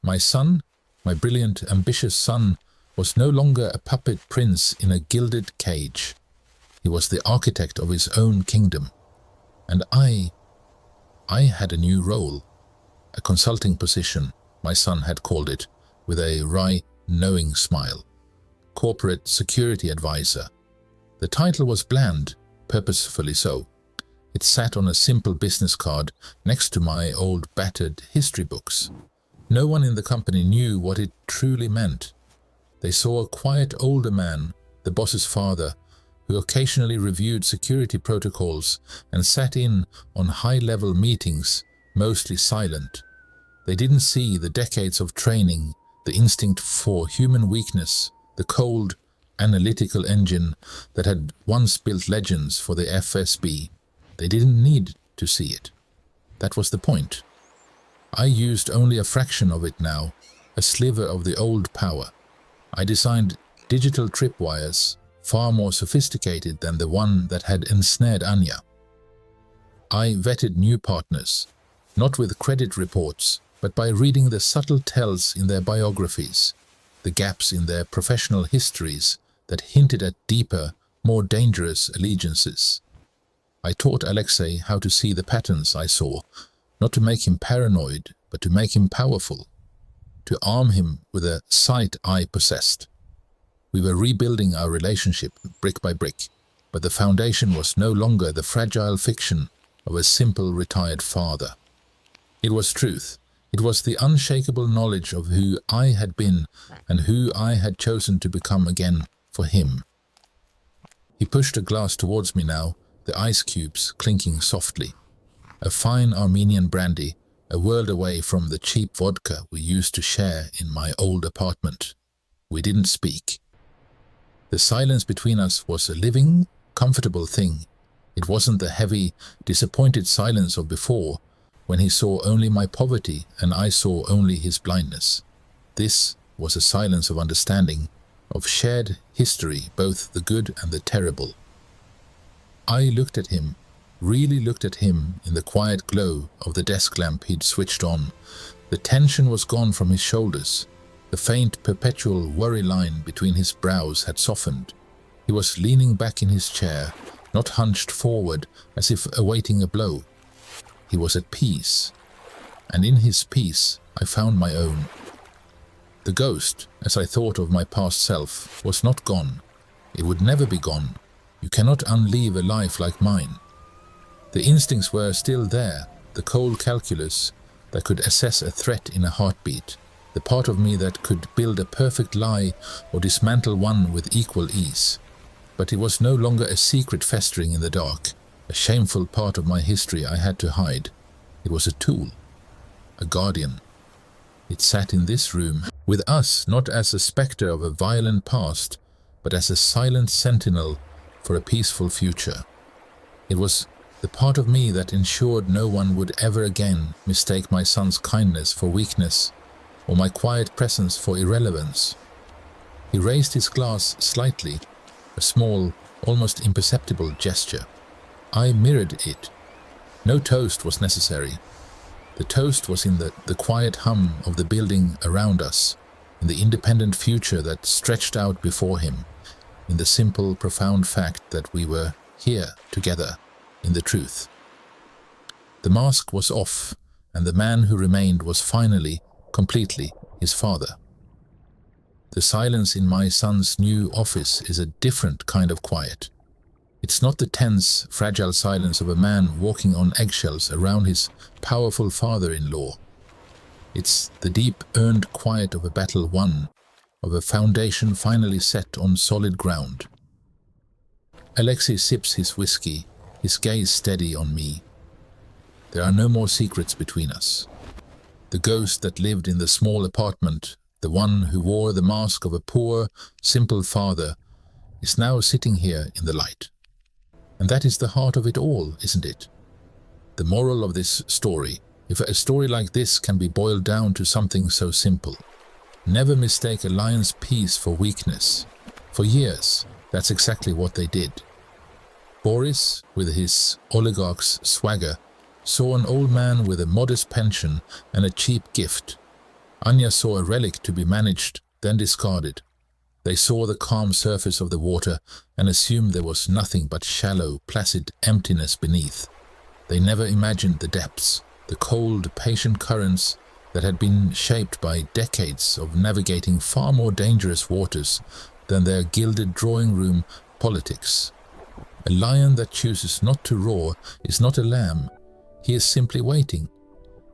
My son, my brilliant, ambitious son, was no longer a puppet prince in a gilded cage. He was the architect of his own kingdom. And I had a new role. A consulting position, my son had called it, with a wry, knowing smile. Corporate security advisor. The title was bland, purposefully so. It sat on a simple business card next to my old battered history books. No one in the company knew what it truly meant. They saw a quiet older man, the boss's father, who occasionally reviewed security protocols and sat in on high-level meetings, mostly silent. They didn't see the decades of training, the instinct for human weakness, the cold, analytical engine that had once built legends for the FSB. They didn't need to see it. That was the point. I used only a fraction of it now, a sliver of the old power. I designed digital tripwires, far more sophisticated than the one that had ensnared Anya. I vetted new partners, not with credit reports, but by reading the subtle tells in their biographies, the gaps in their professional histories that hinted at deeper, more dangerous allegiances. I taught Alexei how to see the patterns I saw, not to make him paranoid, but to make him powerful, to arm him with a sight I possessed. We were rebuilding our relationship brick by brick, but the foundation was no longer the fragile fiction of a simple retired father. It was truth. It was the unshakable knowledge of who I had been and who I had chosen to become again for him. He pushed a glass towards me now, the ice cubes clinking softly. A fine Armenian brandy, a world away from the cheap vodka we used to share in my old apartment. We didn't speak. The silence between us was a living, comfortable thing. It wasn't the heavy, disappointed silence of before, when he saw only my poverty and I saw only his blindness. This was a silence of understanding, of shared history, both the good and the terrible. I looked at him, really looked at him in the quiet glow of the desk lamp he'd switched on. The tension was gone from his shoulders. The faint, perpetual worry line between his brows had softened. He was leaning back in his chair, not hunched forward as if awaiting a blow. He was at peace, and in his peace I found my own. The ghost, as I thought of my past self, was not gone. It would never be gone. You cannot unleave a life like mine. The instincts were still there, the cold calculus that could assess a threat in a heartbeat, the part of me that could build a perfect lie or dismantle one with equal ease. But it was no longer a secret festering in the dark, a shameful part of my history I had to hide. It was a tool, a guardian. It sat in this room, with us not as a spectre of a violent past, but as a silent sentinel for a peaceful future. It was the part of me that ensured no one would ever again mistake my son's kindness for weakness, or my quiet presence for irrelevance. He raised his glass slightly, a small, almost imperceptible gesture. I mirrored it. No toast was necessary. The toast was in the quiet hum of the building around us, in the independent future that stretched out before him, in the simple, profound fact that we were here together, in the truth. The mask was off, and the man who remained was finally, completely, his father. The silence in my son's new office is a different kind of quiet. It's not the tense, fragile silence of a man walking on eggshells around his powerful father-in-law. It's the deep, earned quiet of a battle won, of a foundation finally set on solid ground. Alexei sips his whiskey, his gaze steady on me. There are no more secrets between us. The ghost that lived in the small apartment, the one who wore the mask of a poor, simple father, is now sitting here in the light. And that is the heart of it all, isn't it? The moral of this story, if a story like this can be boiled down to something so simple. Never mistake a lion's peace for weakness. For years, that's exactly what they did. Boris, with his oligarch's swagger, saw an old man with a modest pension and a cheap gift. Anya saw a relic to be managed, then discarded. They saw the calm surface of the water and assumed there was nothing but shallow, placid emptiness beneath. They never imagined the depths, the cold, patient currents that had been shaped by decades of navigating far more dangerous waters than their gilded drawing room politics. A lion that chooses not to roar is not a lamb. He is simply waiting.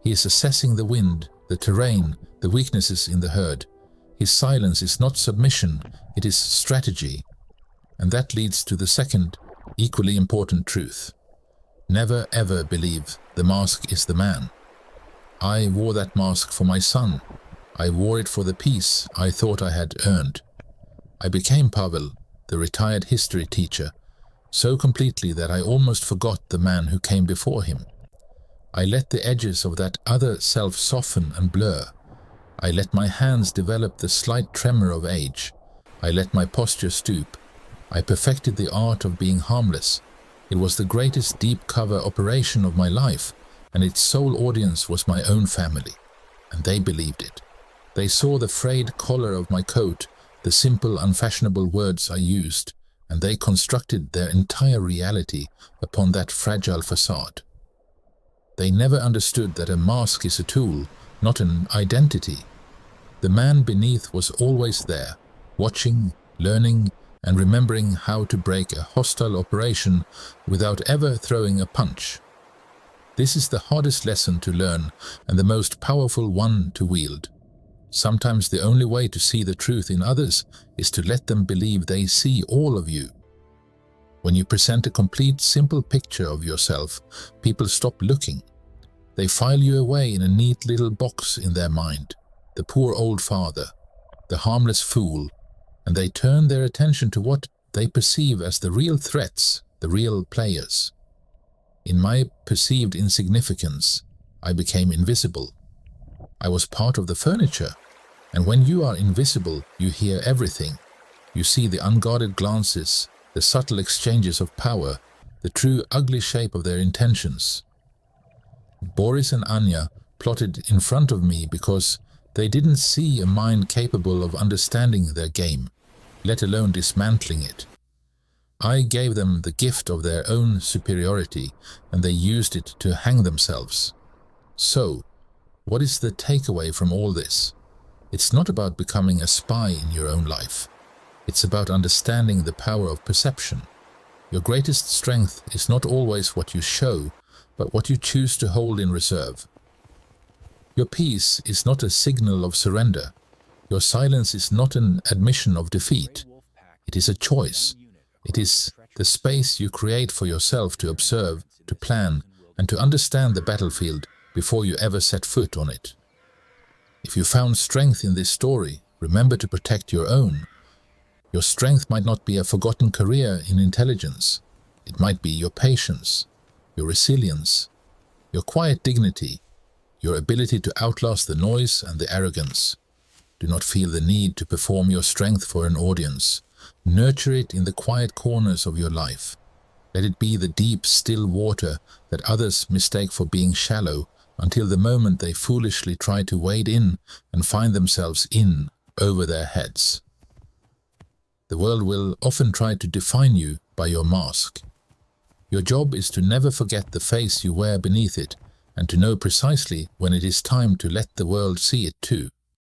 He is assessing the wind, the terrain, the weaknesses in the herd. His silence is not submission, it is strategy. And that leads to the second, equally important truth. Never ever believe the mask is the man. I wore that mask for my son. I wore it for the peace I thought I had earned. I became Pavel, the retired history teacher, so completely that I almost forgot the man who came before him. I let the edges of that other self soften and blur. I let my hands develop the slight tremor of age. I let my posture stoop. I perfected the art of being harmless. It was the greatest deep cover operation of my life, and its sole audience was my own family. And they believed it. They saw the frayed collar of my coat, the simple, unfashionable words I used, and they constructed their entire reality upon that fragile facade. They never understood that a mask is a tool, not an identity. The man beneath was always there, watching, learning, and remembering how to break a hostile operation without ever throwing a punch. This is the hardest lesson to learn and the most powerful one to wield. Sometimes the only way to see the truth in others is to let them believe they see all of you. When you present a complete, simple picture of yourself, people stop looking. They file you away in a neat little box in their mind, the poor old father, the harmless fool, and they turn their attention to what they perceive as the real threats, the real players. In my perceived insignificance, I became invisible. I was part of the furniture, and when you are invisible, you hear everything. You see the unguarded glances, the subtle exchanges of power, the true ugly shape of their intentions. Boris and Anya plotted in front of me because they didn't see a mind capable of understanding their game, let alone dismantling it. I gave them the gift of their own superiority, and they used it to hang themselves. So, what is the takeaway from all this? It's not about becoming a spy in your own life. It's about understanding the power of perception. Your greatest strength is not always what you show, but what you choose to hold in reserve. Your peace is not a signal of surrender. Your silence is not an admission of defeat. It is a choice. It is the space you create for yourself to observe, to plan, and to understand the battlefield before you ever set foot on it. If you found strength in this story, remember to protect your own. Your strength might not be a forgotten career in intelligence. It might be your patience, your resilience, your quiet dignity, your ability to outlast the noise and the arrogance. Do not feel the need to perform your strength for an audience. Nurture it in the quiet corners of your life. Let it be the deep, still water that others mistake for being shallow until the moment they foolishly try to wade in and find themselves in over their heads. The world will often try to define you by your mask. Your job is to never forget the face you wear beneath it and to know precisely when it is time to let the world see it too.